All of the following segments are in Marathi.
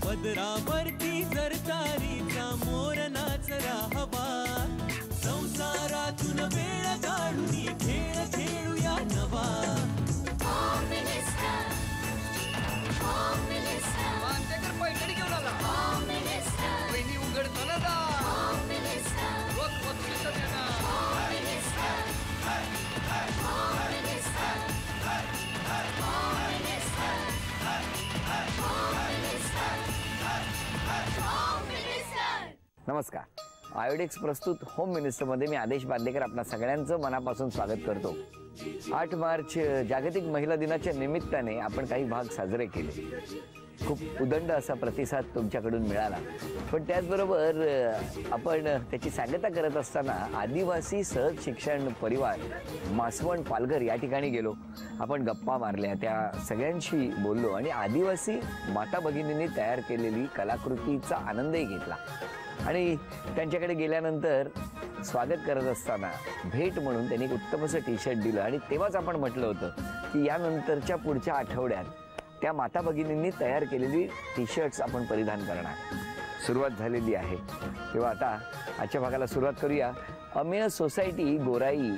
पदरावरती जर तारीचा मोर नाचरा हवा, संसारातून वेळ काढून खेळ खेळूया नवा. पैठणी घेऊन आला वहिनी उघडताना दा नमस्कार. आयोडेक्स प्रस्तुत होम मिनिस्टरमध्ये मी आदेश बांदेकर आपल्या सगळ्यांचं मनापासून स्वागत करतो. 8 मार्च जागतिक महिला दिनाच्या निमित्ताने आपण काही भाग साजरे केले. खूप उदंड असा प्रतिसाद तुमच्याकडून मिळाला. पण त्याचबरोबर आपण त्याची सांगता करत असताना आदिवासी सहज शिक्षण परिवार मासवण पालघर या ठिकाणी गेलो. आपण गप्पा मारल्या, त्या सगळ्यांशी बोललो आणि आदिवासी माता भगिनींनी तयार केलेली कलाकृतीचा आनंदही घेतला. आणि त्यांच्याकडे गेल्यानंतर स्वागत करत असताना भेट म्हणून त्यांनी एक उत्तम असं टी-शर्ट दिलं. आणि तेव्हाच आपण म्हटलं होतं की यानंतरच्या पुढच्या आठवड्यात त्या माता भगिनींनी तयार केलेली टी-शर्ट्स आपण परिधान करणार. सुरुवात झालेली आहे. तेव्हा आता आजच्या भागाला सुरुवात करूया. अमेय सोसायटी गोराई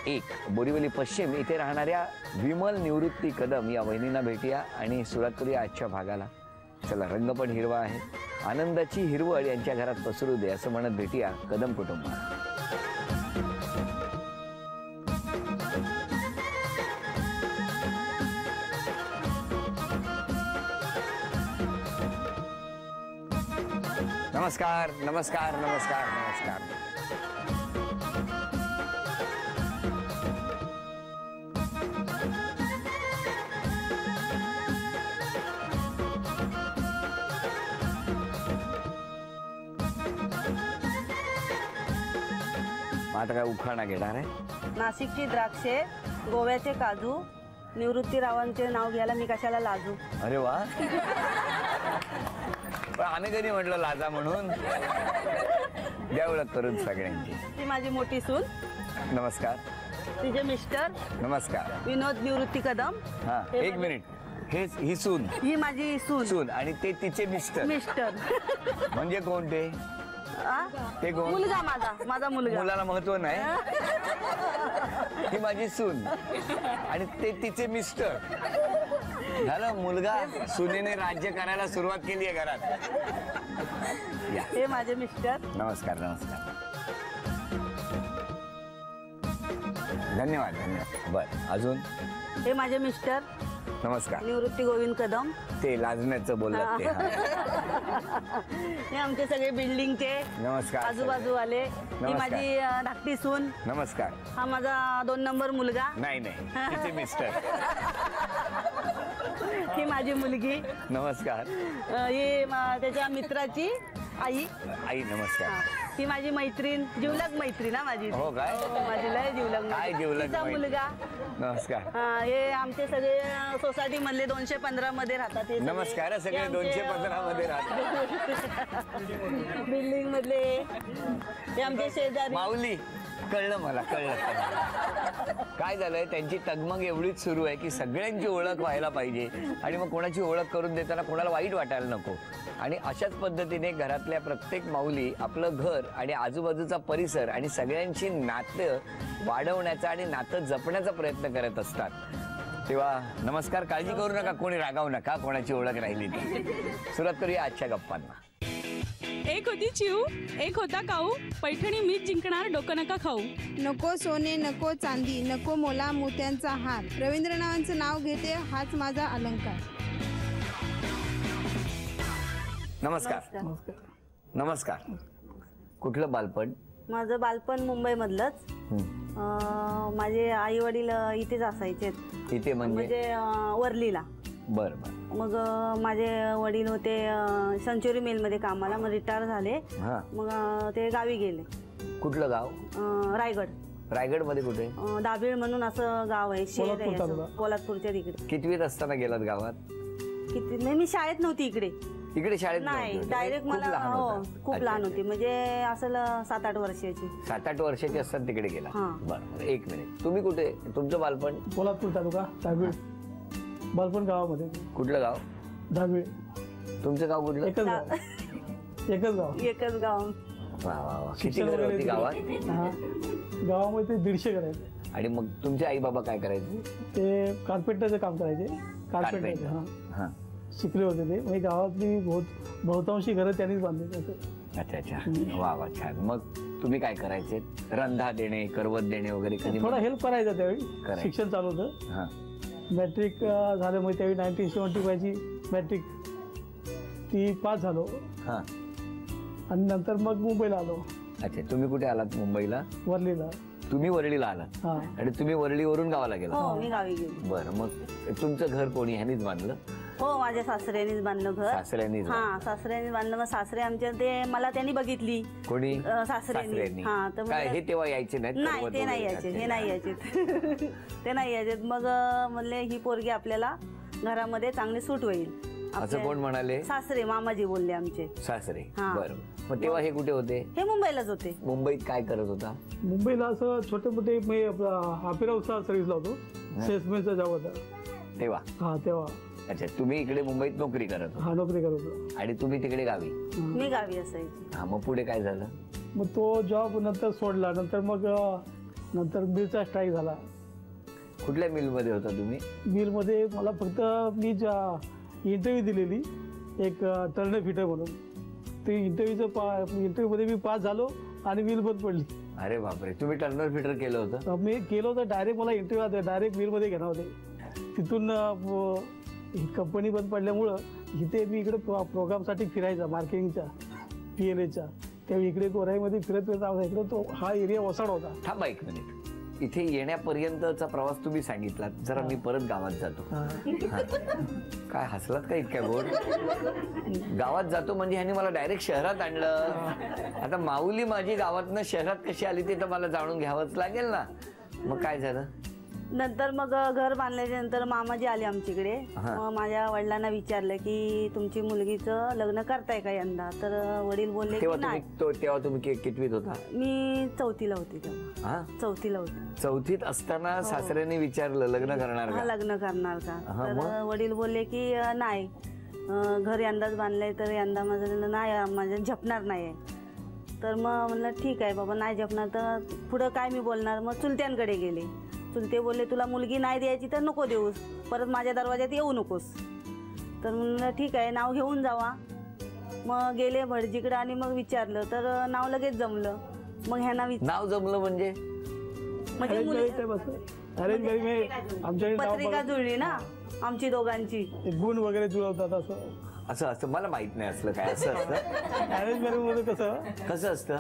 1 बोरीवली पश्चिम इथे राहणाऱ्या विमल निवृत्ती कदम या वहिनींना भेटूया आणि सुरुवात करूया आजच्या भागाला. चला, रंग पण हिरवा आहे. आनंदाची हिरवळ यांच्या घरात पसरू दे असं म्हणत भेटूया कदम कुटुंबाला. नमस्कार नमस्कार नमस्कार नमस्कार. आता काय उखाणा घेणार आहे? नाशिकची द्राक्षे, गोव्याचे काजू, निवृत्ती रावांचे नाव घ्यायला मी कशाला लाजू. अरे वा. पण आम्ही कधी म्हटलं लाजा म्हणून. द्या ओळख करून सगळ्यांची. ती माझी मोठी सून. नमस्कार. तिचे मिस्टर. नमस्कार. विनोद निवृत्ती कदम. हा, एक मिनिट. ही सून. ही माझी सून. आणि ते तिचे मिस्टर. म्हणजे कोण ते? ते कोण? मुलगा. माझा मुलगा. मुलाला महत्व नाही. ही माझी सून आणि ते तिचे मिस्टर. झालं. मुलगा सुनेने राज्य करायला सुरुवात केली आहे घरात. हे माझे मिस्टर. नमस्कार नमस्कार. धन्यवाद धन्यवाद. बर, अजून? हे माझे मिस्टर. नमस्कार. निवृत्ती गोविंद कदम. ते लाजण्याचं बोललात ते. हे आमचे सगळे बिल्डिंगचे. नमस्कार. आजूबाजूवाले. ही माझी धाकटी सून. नमस्कार. हा माझा 2 नंबर मुलगा. नाही तिचे मिस्टर. ही माझी मुलगी. नमस्कार. ही त्याच्या मित्राची आई. नमस्कार. ही माझी मैत्रीण, जिवलग मैत्रीण. माझी. हो काय? माझी लय जिवलग. काय जिवलग? तिचा मुलगा. नमस्कार. हे आमचे सगळे सोसायटी मधले 215 मध्ये राहतात. नमस्कार. सगळे 215 मध्ये राहतात. बिल्डिंग मधले हे आमचे शेजारी. माऊली. कळलं मला, कळलं. काय झालंय, त्यांची तगमग एवढीच सुरू आहे की सगळ्यांची ओळख व्हायला पाहिजे आणि मग कोणाची ओळख करून देताना कोणाला वाईट वाटायला नको. आणि अशाच पद्धतीने घरातल्या प्रत्येक माऊली आपलं घर आणि आजूबाजूचा परिसर आणि सगळ्यांची नातं वाढवण्याचा आणि नातं जपण्याचा प्रयत्न करत असतात. तेव्हा नमस्कार. काळजी करू नका, कोणी रागावू नका कोणाची ओळख राहिली ती. सुरुवात करूया आजच्या गप्पांना. एक होती चिऊ, एक होता काऊ, पैठणी मीच जिंकणार, डोकं नका खाऊ. नको सोने नको चांदी, नको मोला मोत्यांचा हार, रवींद्रनाथांचं नाव घेते, हाच माझा अलंकार. नमस्कार. नमस्कार. कुठलं बालपण? माझं बालपण मुंबई मधलंच. माझे आई वडील इथेच असायचे. इथे म्हणजे वर्लीला. बर बर. मग माझे वडील होते सेंचुरी मिल मध्ये कामाला. मग रिटायर झाले. मग ते गावी गेले. कुठलं गाव? रायगड. रायगड मध्ये कुठे? दाभिळ म्हणून असं गाव आहे, शहर आहे कोल्हापूरच्या तिकडे. कितवीत असताना गेलात गावात? किती नाही, मी शाळेत नव्हती इकडे. इकडे शाळेत नाही, डायरेक्ट मला. हो, खूप लहान होती. म्हणजे असं 7-8 वर्षाची. 7-8 वर्षाची असतात तिकडे गेला. बरं, एक मिनिट. तुम्ही कुठे? तुमचं बालपण? कोल्हापूर तालुका दाभिळ. बालपण गावामध्ये. कुठलं गाव? दाभिळ. तुमचं गाव कुठलं? एकच गाव. एकच गाव. एकच गाव. वा वा वा. किती शिक्षण घरं वगैरे होती गावात? हा. गावामध्ये 150 घर आहेत. आणि मग तुमचे आई बाबा काय करायचे? ते कार्पेंटरचं काम करायचे. Carpenter Carpenter. हा हा. शिकले होते ते. म्हणजे गावातली बहुतांशी घरं त्यांनीच बांधली असं. अच्छा अच्छा. वा वा छान. मग तुम्ही काय करायचे? रंधा देणे, करवत देणे वगैरे कधी? थोडा हेल्प करायचा त्यावेळी. करायचं. शिक्षण चालू होतं. हा. मॅट्रिक झालं मग त्यावेळी 1975ची मॅट्रिक ती पास झालो. हा. आणि नंतर मग मुंबईला आलो. अच्छा. तुम्ही कुठे आलात मुंबईला? वरलीला. तुम्ही वरळीला आलात हा. आणि तुम्ही वरळीवरून गावाला गेला? हो मी गावी गेली. बरं. मग तुमचं घर कोणी ह्यानीच बांधलं? हो माझ्या सासऱ्यानेच बांधलं घर. सासऱ्यांनीच? हा सासऱ्याने बांधलं. मग सासरे आमच्या ते मला त्यांनी बघितली. कोणी? सासऱ्यांनी. हा तर काय हे तेव्हा यायचे नाहीत? नाही करवत ते नाही वगैरे यायचे. खाते? हे नाही यायचे. ते नाही यायचे. मग म्हणले ही पोरगी आपल्याला घरामध्ये चांगली सूट होईल. असं आपल्या- कोण म्हणाले? सासरे मामाजी बोलले आमचे. सासरे. हा. बरं. मग तेव्हा हे कुठे होते? हे मुंबईलाच होते. मुंबईत काय करत होता? मुंबईला असं छोटे मोठे मी हाफिरावचा सर्व्हिसला होतो. सेल्समॅनचा जॉब होता तेव्हा? हा तेव्हा. अच्छा. तुम्ही इकडे मुंबईत नोकरी करत होता हा नोकरी करत होतो. आणि तुम्ही तिकडे गावी? मी गावी असायची. हा. मग पुढे काय झालं? मग तो जॉब नंतर सोडला. नंतर मग नंतर मिलचा स्ट्राईक झाला. कुठल्या मिलमध्ये होता तुम्ही? मिलमध्ये मला फक्त मी इंटरव्ह्यू दिलेली एक टर्नर फिटर म्हणून. ते इंटरव्ह्यूमध्ये मी पास झालो आणि मिल बंद पडली. अरे बापरे. तुम्ही टर्नर फिटर केलं होतं? मी केलं होतं. डायरेक्ट मला इंटरव्ह्यू डायरेक्ट मिलमध्ये घेणार होते. तिथून कंपनी बंद पडल्यामुळं इथे मी इकडे प्रोग्रामसाठी फिरायचा मार्केटिंगच्या PLAच्या. त्यावेळी इकडे गोराईमध्ये फिरत इकडे तो हा एरिया वसाड होता. थांबा एक मिनिट. इथे येण्यापर्यंतचा प्रवास तुम्ही सांगितलात. जरा मी परत गावात जातो. हा. हा. काय हसलात का इतक्या गोड? गावात जातो म्हणजे ह्याने मला डायरेक्ट शहरात आणलं. आता माऊली माझी गावातनं शहरात कशी आली ते तर मला जाणून घ्यावंच लागेल ना. मग काय झालं? नंतर मग घर बांधल्याच्या नंतर मामाजी आले आमच्याकडे. हा. मग माझ्या वडिलांना विचारलं की तुमची मुलगीचं लग्न करताय का यंदा? तर वडील बोलले की तेव्हा नाही. तेव्हा तुम्ही कितवीत होता? मी 4थीला होती तेव्हा. हा. 4थीला होती. 4थीत असताना सासऱ्याने विचारलं लग्न करणार हा का? लग्न करणार का? हा, तर मग? वडील बोलले की नाही, घर यंदाच बांधलंय तर यंदा माझं नाही, माझं झपणार नाही. तर मग म्हणलं ठीक आहे बाबा नाही झपणार तर पुढं काय मी बोलणार. मग चुलत्यांकडे गेले. चुलते बोलले तुला मुलगी नाही द्यायची तर नको देऊस, परत माझ्या दरवाज्यात येऊ नकोस. तर म्हणलं ठीक आहे नाव घेऊन जावा. मग गेले भटजीकडे आणि मग विचारलं तर नाव लगेच जमलं. मग ह्यांना नाव जमलं म्हणजे? म्हणजे मुली अरेंज मॅरेज आमच्याकडे पत्रिका जुळली ना आमची दोघांची. गुण वगैरे जुळवतात असं. असं मला माहित नाही असलं काय. असं असतं अरेंज मॅरेज मध्ये कसं असतं?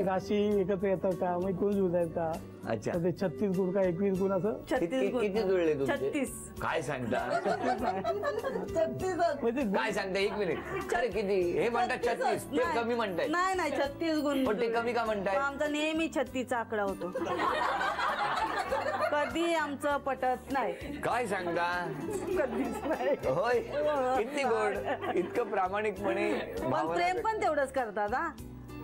राशी एकत्र येतात का, मग गुण जुळतात का? अच्छा. तर ते 36 गुण का 21 गुण असं. 36 गुण. किती जुळले तुमचे? 36. काय सांगता? 36 म्हणजे काय सांगता? एक मिनिट. अरे किती? हे म्हणतात 36. ते कमी म्हणताय? नाही नाही 36 गुण. पण ते कमी का म्हणताय? आमचा नेहमी 36चा आकडा होतो. कधी आमचं पटत नाही. काय सांगता? कधीच नाही. होय. किती गोड. इतकं प्रामाणिकपणे. पण प्रेम पण तेवढंच करतात हा.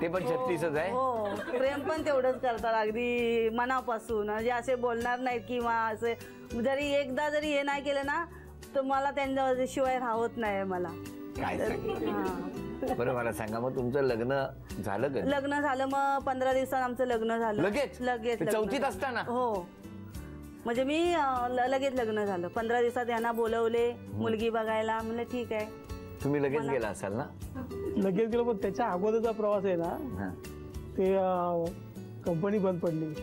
ते पण 36च आहे? हो प्रेम पण तेवढंच करतात अगदी मनापासून. म्हणजे असे बोलणार नाहीत किंवा असे जरी एकदा जरी हे नाही केलं ना तर मला त्यांच्या शिवाय राहत नाही मला. काय सांगता? हा. बरं मला सांगा मग तुमचं लग्न झालं का? लग्न झालं मग 15 दिवसात आमचं लग्न झालं. लगेच? लगेच ते लग्न 4थीत झालं. असताना? हो म्हणजे मी लगेच लग्न झालं. 15 दिवसात यांना बोलवले मुलगी बघायला. म्हणलं ठीक आहे. तुम्ही लगेच गेला असाल ना? लगेच गेलो. पण त्याच्या अगोदरचा प्रवास आहे ना हा. ते कंपनी बंद पडली.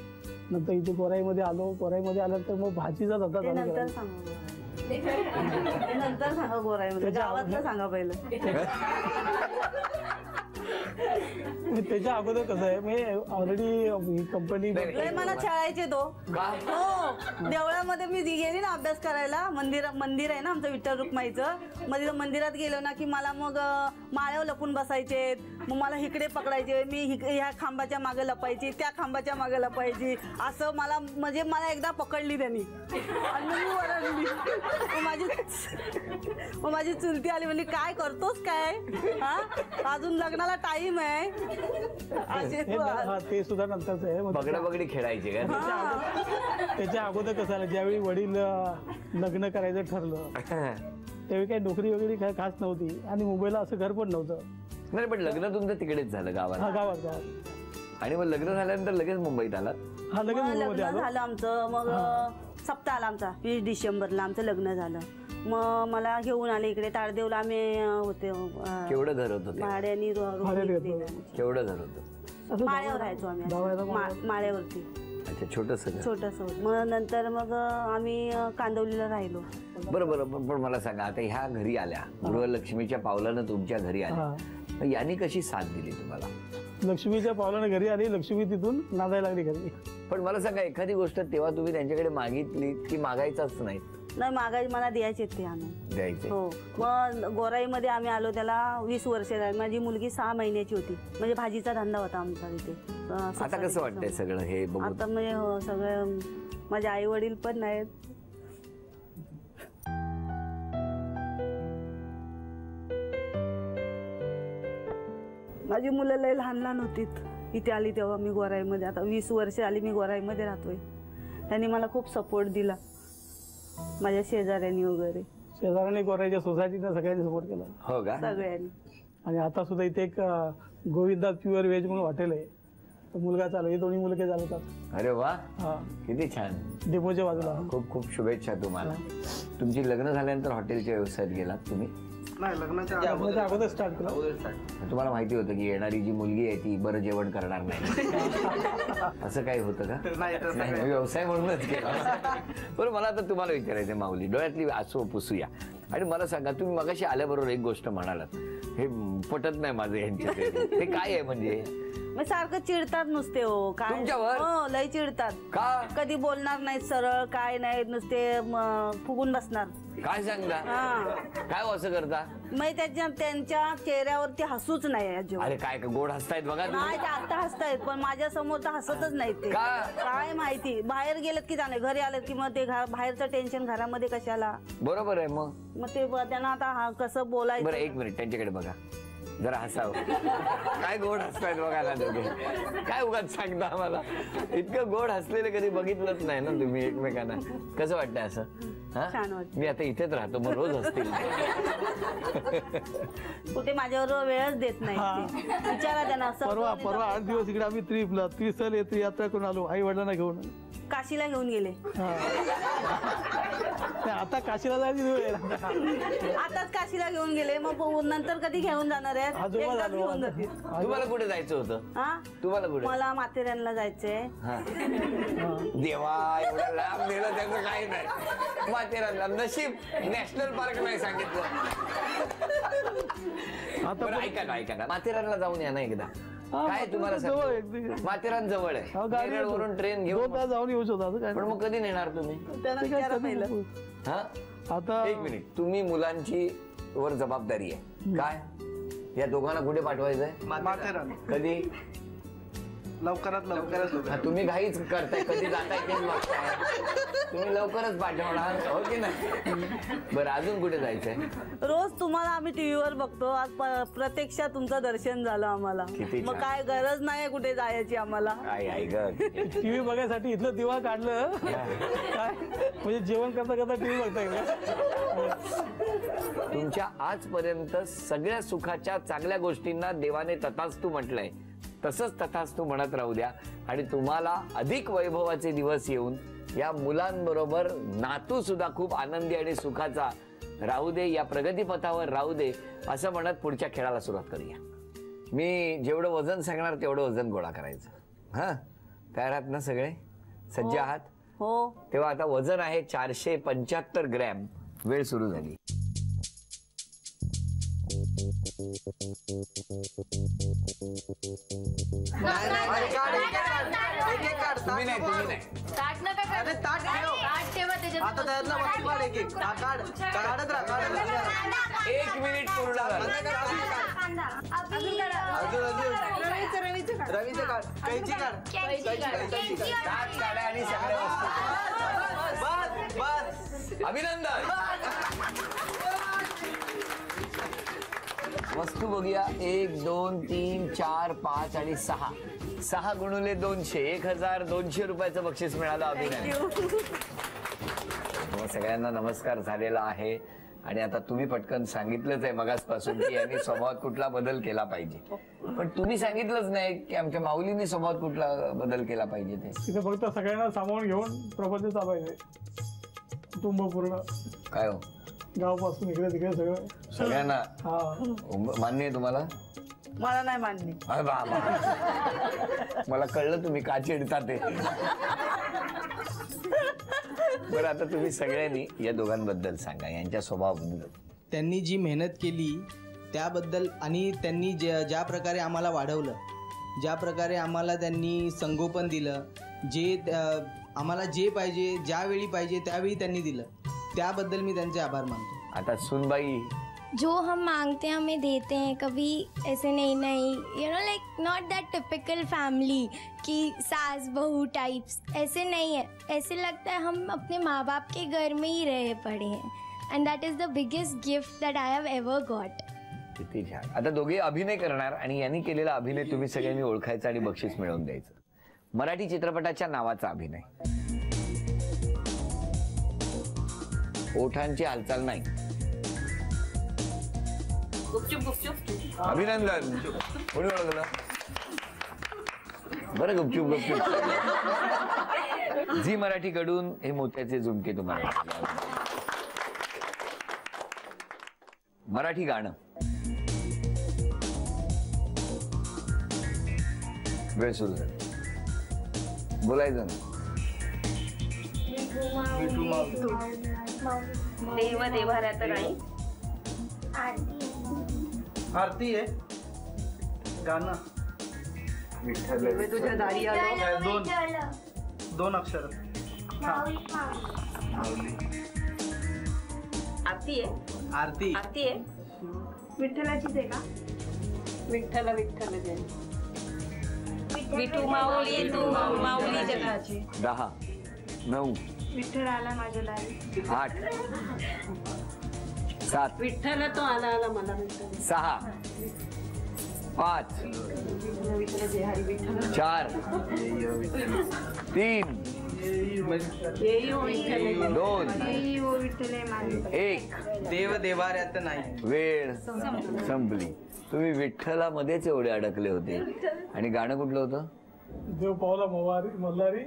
नंतर इथे कोराईमध्ये आलो. कोराईमध्ये आल्यानंतर मग भाजीचा धंदा ते चालू नंतर केला. सांगा. ते नंतर सांगा गोराई म्हणजे गावातलं सांगा पहिलं. त्याच्या अगोदर कसं आहे मी ऑलरेडी कंपनी लय मला छळायचे तो. का? हो देवळामध्ये मी गेली ना अभ्यास करायला. मंदिर आहे ना आमचं विठ्ठल रुक्माईचं. मग तिथं मंदिरात गेलो ना की मला मग माळ्यावर लपून बसायचे. मग मला इकडे पकडायचे. मी ह्या खांबाच्या मागे लपायची, त्या खांबाच्या मागे लपायची. असं मला म्हणजे मला एकदा पकडली त्यांनी आणि मी ओरडली. मग माझी चुलती आली म्हणली काय करतोस काय हा अजून लग्नाला टाइम आहे. असे ते सुद्धा नंतरच आहे. मग बगडा बगडी खेळायचे का? त्याच्या अगोदर कसं झालं ज्यावेळी वडील लग्न करायचं ठरलं त्यावेळी काही नोकरी वगैरे काही खास नव्हती आणि मुंबईला असं घर पण नव्हतं. नाही पण लग्न तुमचं तिकडेच झालं गावात. हा गावात. आणि मग लग्न झाल्यानंतर लगेच मुंबईत आलात. हा लगेच मग मुंबईमध्ये लग्न आलो. झालं आमचं. मग सप्ताह आला आमचा 20 डिसेंबरला आमचं लग्न झालं. मग मला घेऊन आले इकडे ताडदेवला आम्ही होते. केवढं घर होतं ते? भाड्याने भाड्याने होतं. केवढं घर होतं? असं माळ्यावर राहायचो आम्ही दहाव्याला माळ्यावरती अच्छा, छोटस घर. छोटस. मग नंतर मग आम्ही कांदवलीला राहिलो. बरं बरं. पण मला सांगा, आता ह्या घरी आल्या, गृहलक्ष्मीच्या पावलानं तुमच्या घरी आल्या, मग यांनी कशी साथ दिली तुम्हाला? लक्ष्मीच्या पावलानं घरी आली. लक्ष्मी तिथून नांदायला लागली घरी. पण मला सांगा, एखादी गोष्ट तेव्हा तुम्ही त्यांच्याकडे मागितली की मागायचाच नाही? नाही, मागायची मला द्यायचे ते आणून द्यायचे. हो. मग गोराईमध्ये आम्ही आलो. त्याला 20 वर्ष झाली. माझी मुलगी 6 महिन्याची होती. म्हणजे भाजीचा धंदा होता आमचा तिथे. आता कसं वाटतंय सगळं हे बघून? आता म्हणजे हो, सगळं माझे आई वडील पण नाहीत. माझी मुलं लय लहान लहान होती. इथे आली तेव्हा मी गोराईमध्ये. आता 20 वर्ष आली मी गोराईमध्ये राहतोय. त्यांनी मला खूप सपोर्ट दिला, माझ्या शेजाऱ्यांनी वगैरे. शेजाऱ्याने गोराईच्या सोसायटीनं सगळ्यांनी सपोर्ट केला. हो का? सगळ्यांनी. आणि आता सुद्धा इथे एक गोविंदा प्युअर व्हेज म्हणून हॉटेल आहे. तो मुलगा चालू, हे दोन्ही मुलगे चालवतात. अरे वा, हा, किती छान. डेपोच्या बाजूला. खूप खूप शुभेच्छा तुम्हाला. तुमची लग्न झाल्यानंतर हॉटेलच्या व्यवसायात गेलात तुम्ही? नाही, लग्नाच्या अगोदर स्टार्ट केला. तुम्हाला माहिती होतं की येणारी जी मुलगी आहे ती बरं जेवण करणार नाही, असं काही होतं का? नाही, व्यवसाय म्हणूनच केला. बरं, मला आता तुम्हाला विचारायचं, माऊली, डोळ्यातली आसू पुसूया आणि मला सांगा, तुम्ही मगाशी आल्याबरोबर एक गोष्ट म्हणालात, हे पटत नाही माझं यांच्या. ते काय आहे म्हणजे? मग सारखं चिडतात नुसते. हो काय तुमच्यावर? हो, लय चिडतात. का? कधी बोलणार नाहीत सरळ, काय नाही, नुसते फुगून बसणार. काय सांगता? काय असं करता? मग त्यांच्या चेहऱ्यावरती हसूच नाही अजिबात. अरे काय गोड हसतायत बघा तुम्ही. नाही, ते आता हसतायत पण माझ्या समोर तर हसतच नाही ते. का? काय माहिती, बाहेर गेलेत की जाणे, घरी आलेत की मग ते बाहेरचं टेन्शन घरामध्ये कशाला. बरोबर आहे. मग ते त्यांना आता कसं बोलायचं. बरं, एक मिनिट त्यांच्याकडे बघा, जरा हसावं. काय गोड हसतायत बघा ना दोघे. काय उगाच सांगता आम्हाला? इतकं गोड हसलेलं कधी बघितलंच नाही ना तुम्ही एकमेकांना. कसं वाटतंय असं? छान वाटतं. मी आता इथेच राहतो, मग रोज हसतील. कुठे माझ्यावर वेळच देत नाही. विचारा त्यांना. परवा 8 दिवस इकडे आम्ही त्रिसल यात्रा करून आलो आई वडिलांना घेऊन. काशीला घेऊन गेले. आता काशीला जायची वेळ आहे. आताच काशीला घेऊन गेले. मग नंतर कधी घेऊन जाणार आहे? एकदाच घेऊन जातील. तुम्हाला कुठे जायचं होतं? तुम्हाला कुठे? मला माथेरानला जायचंय. देवा, एवढं लांब नेलं त्याचं काही नाही. माथेरानला नशीब नॅशनल पार्क नाही सांगितलं. आता ऐका ना, माथेरानला जाऊन या ना एकदा. काय तुम्हाला माथेरान जवळ आहे, वरून ट्रेन घेऊन 2 तास जाऊन येऊ शकतो. पण मग कधी नेणार तुम्ही? आता एक मिनिट, तुम्ही मुलांची वर जबाबदारी आहे काय? या दोघांना कुठे पाठवायचंय? माथेरान. कधी? लवकरात. तुम्ही घाईच करताय, कधी जाताय तेच बघताय. तुम्ही लवकरच पाठवणार, हो की नाही? बरं, अजून कुठे जायचंय? रोज तुम्हाला आम्ही टीव्हीवर बघतो. आज प्रत्यक्षात तुमचं दर्शन झालं आम्हाला. मग काय गरज नाही कुठे जायची आम्हाला. काय ग, टीव्ही बघायसाठी इथलं दिवा काढलं काय, म्हणजे जेवण करता करता टीव्ही बघताय का? तुमच्या आजपर्यंत सगळ्या सुखाच्या चांगल्या गोष्टींना देवाने तथास्तु म्हटलंय, तसंच तथास्तु म्हणत राहू द्या. आणि तुम्हाला अधिक वैभवाचे दिवस येऊन या मुलांबरोबर नातू सुद्धा खूप आनंदी आणि सुखाचा राहू दे, या प्रगतीपथावर राहू दे, असं म्हणत पुढच्या खेळाला सुरुवात करूया. मी जेवढं वजन सांगणार तेवढं वजन गोळा करायचं. हा, तयार आहात ना सगळे? सज्ज आहात? हो. तेव्हा आता वजन आहे 475 ग्रॅम. वेळ सुरू झाली. तुम्ही नाही. एक मिनिट पूर्ण झालं. रवीचं काढ, कैची काढ. 7 काड्या आणि सगळ्या वस्तू. बस. अभिनंदन. वस्तू बघूया. 1 2 3 4 5 आणि 6 गुणुले 200, 1200 रुपयाचं बक्षीस मिळालं. अभिनंदन. सगळ्यांना नमस्कार झालेला आहे. आणि आता तुम्ही पटकन सांगितलंच आहे मगासपासून की यांनी स्वभावात कुठला बदल केला पाहिजे, पण तुम्ही सांगितलंच नाही की आमच्या माऊलींनी स्वभावात कुठला बदल केला पाहिजे. ते तिथे फक्त सगळ्यांना सामावून घेऊन प्रपंच चालवायचे, कुटुंब पूर्ण काय हो, गावापासून इकडे तिकडे सगळं. सगळ्यांना हा, मान्य आहे तुम्हाला? मला नाही मान्य. अरे बाबा, मला कळलं तुम्ही का चिडता ते. बरं, आता तुम्ही सगळ्यांनी या दोघांबद्दल सांगा, यांच्या स्वभावाबद्दल. त्यांनी जी मेहनत केली त्याबद्दल आणि त्यांनी ज्या प्रकारे आम्हाला वाढवलं, ज्या प्रकारे आम्हाला त्यांनी संगोपन दिलं, जे आम्हाला जे पाहिजे ज्यावेळी पाहिजे त्यावेळी त्यांनी दिलं, त्याबद्दल मी त्यांचे आभार मानतो. आता सुनबाई, जो हम मांगते हैं हमें देते हैं, कभी ऐसे नहीं you know like not that typical family कि सास बहू टाइप्स, ऐसे नहीं है. ऐसे लगता है हम अपने माँ बाप के घर में ही रहे पड़े हैं, end that is the biggest gift that I have ever got. किती छान. आता दोघे अभिनय करणार आणि यांनी केलेला अभिनय तुम्ही सगळ्यांनी ओळखायचा आणि बक्षीस मिळवून द्यायचं. मराठी चित्रपटाच्या नावाचा अभिनय. ओठांची हालचाल नाही. अभिनंदन. कोणी ओळखलं? बरं, गुपचूप गुपचूप. झी मराठीकडून हे मोत्याचे झुमके तुम्हाला. मराठी गाणं. वेळ सुरू झाली. बोलायचं ना. देव देवाऱ्यात नाही. आरती आहे गाणं. विठ्ठल तुझ्या दारी आलो. दोन अक्षर. आरती आहे. आरती आरती आहे. विठ्ठलाचीच आहे का? विठ्ठल विठ्ठल जय. विठू माऊली तू माऊली जगाची. 10, 9, विठ्ठल आला माझ्या दारी. 8, 7, विठ्ठल तो आला आला मला विठ्ठल. 6, 5, 4, 3, येई हो विठ्ठल. 2, विठ्ठल आहे माझे. 1. देव देवाऱ्यात नाही. वेळ संपली. तुम्ही विठ्ठलामध्येच एवढे अडकले होते. आणि गाणं कुठलं होतं? देव पावला मल्हारी.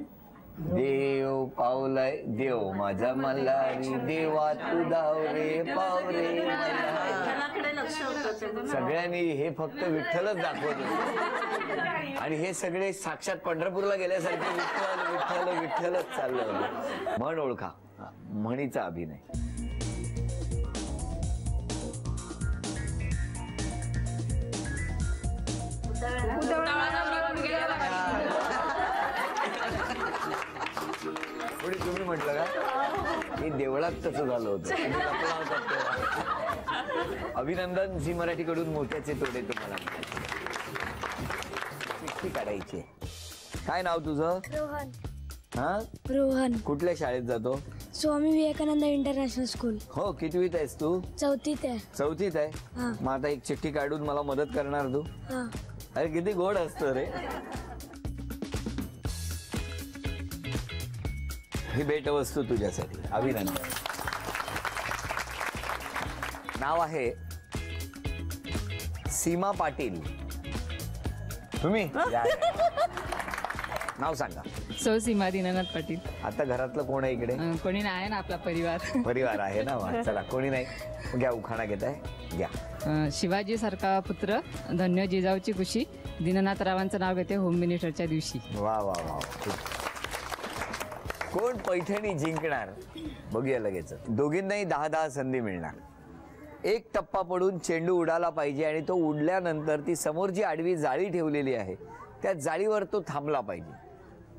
देव पावलाय देव माझा मल्हारी, देवा तू धाव रे पाव रे मल्हारी. सगळ्यांनी हे फक्त विठ्ठलच दाखवत होते आणि हे सगळे साक्षात पंढरपूरला गेल्यासारखे विठ्ठल विठ्ठल विठ्ठलच चाललं होतं. म्हण ओळखा. म्हणीचा अभिनय. पुढे तुम्ही म्हटलं का मी देवळात तसं झालं होतं. अभिनंदन. झी मराठीकडून मोत्याचे तोडे तुम्हाला चिठ्ठी काढायची. काय नाव तुझं? रोहन. हा, रोहन. कुठल्या शाळेत जातो? Swami Vivekananda international school. हो, कितवीत आहेस तू? 4थीत आहे. 4थीत आहे. हा. मग आता एक चिठ्ठी काढून मला मदत करणार तू? हा. अरे किती गोड असतं रे. ही भेटवस्तू तुझ्यासाठी. अभिनंदन. नाव आहे सीमा पाटील. तुम्ही नाव सांगा. सौ सीमा दीनानाथ पाटील. आता घरातलं कोण आहे इकडे? कोणी नाही ना, आपला परिवार. परिवार आहे ना. वा, चला. कोणी नाही. घ्या, उखाणा घेताय, घ्या. शिवाजी सारखा पुत्र, धन्य जिजाऊची खुशी, दीनानाथरावांचं नाव घेते होम मिनिस्टरच्या दिवशी. वा वा वा. कोण पैठणी जिंकणार बघूया लगेच. दोघींनाही 10-10 संधी मिळणार. एक टप्पा पडून चेंडू उडाला पाहिजे आणि तो उडल्यानंतर ती समोर जी आडवी जाळी ठेवलेली आहे त्या जाळीवर तो थांबला पाहिजे.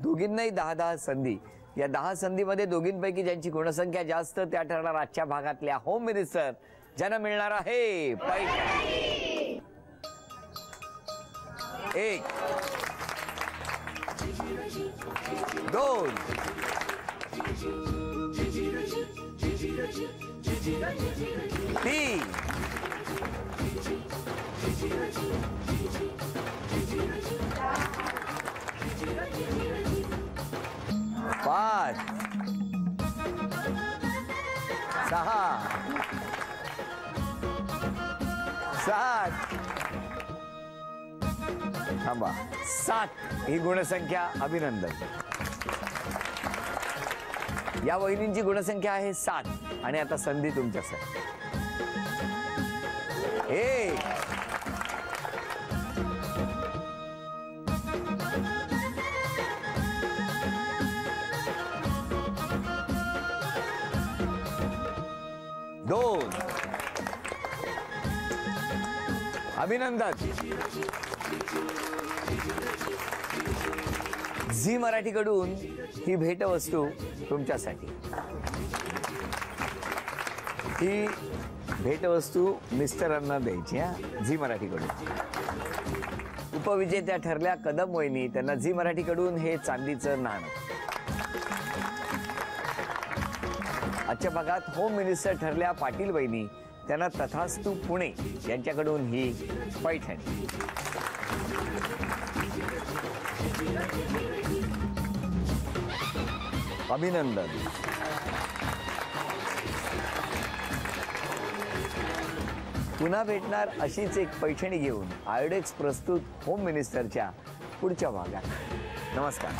दोघींनाही 10-10 संधी. या 10 संधीमध्ये दोघींपैकी ज्यांची गुणसंख्या जास्त त्या ठरणार आजच्या भागातल्या होम मिनिस्टर, ज्यांना मिळणार आहे पैठणी. 1, 2, 3, 5, 6, 7 थांबा 7 ही गुणसंख्या. अभिनंदन. या वहिनींची गुणसंख्या आहे 7 आणि आता संधी तुमच्यासाठी. 1 2 अभिनंदन. झी मराठीकडून ही भेटवस्तू तुमच्यासाठी. ही भेटवस्तू मिस्टरांना द्यायची हा झी मराठीकडून. उपविजेत्या ठरल्या कदम वहिनी. त्यांना झी मराठीकडून हे चांदीचं नाणं. आजच्या भागात होम मिनिस्टर ठरल्या पाटील वहिनी. त्यांना तथास्तू पुणे यांच्याकडून ही पैठणी. अभिनंदन. पुन्हा भेटणार अशीच एक पैठणी घेऊन आयोडेक्स प्रस्तुत होम मिनिस्टरच्या पुढच्या भागात. नमस्कार.